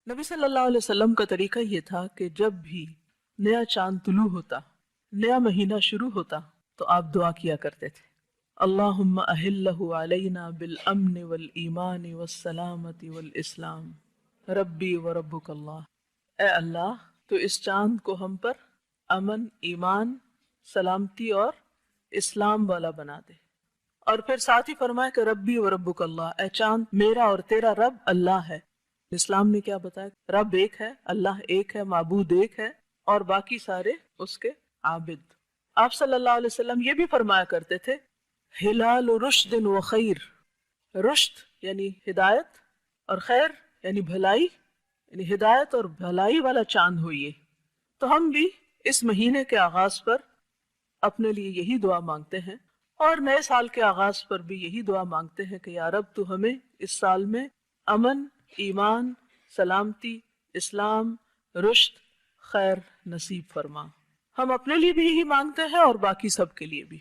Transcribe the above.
نبی صلی اللہ علیہ وسلم کا طریقہ یہ تھا کہ جب بھی نیا چاند طلوع ہوتا، نیا مہینہ شروع ہوتا، تو آپ دعا کیا کرتے تھے، اللہم اہلہ علینا بالامن والایمان والسلامت والاسلام ربی وربک اللہ۔ اے اللہ تو اس چاند کو ہم پر امن، ایمان، سلامتی اور اسلام والا بنا دے۔ اور پھر ساتھ ہی فرمایا کہ ربی وربک اللہ، اے چاند میرا اور تیرا رب اللہ ہے۔ اسلام نے کیا بتایا؟ رب ایک ہے، اللہ ایک ہے، معبود ایک ہے، اور باقی سارے اس کے عابد۔ آپ صلی اللہ علیہ وسلم یہ بھی فرمایا کرتے تھے، ہلال رشد و خیر، رشد یعنی ہدایت اور خیر یعنی بھلائی، یعنی ہدایت اور بھلائی والا چاند ہو یہ۔ تو ہم بھی اس مہینے کے آغاز پر اپنے لیے یہی دعا مانگتے ہیں، اور نئے سال کے آغاز پر بھی یہی دعا مانگتے ہیں کہ یا رب تو ہمیں اس سال میں امن، ایمان، سلامتی، اسلام، رشد، خیر نصیب فرما۔ ہم اپنے لیے بھی یہی مانگتے ہیں اور باقی سب کے لیے بھی۔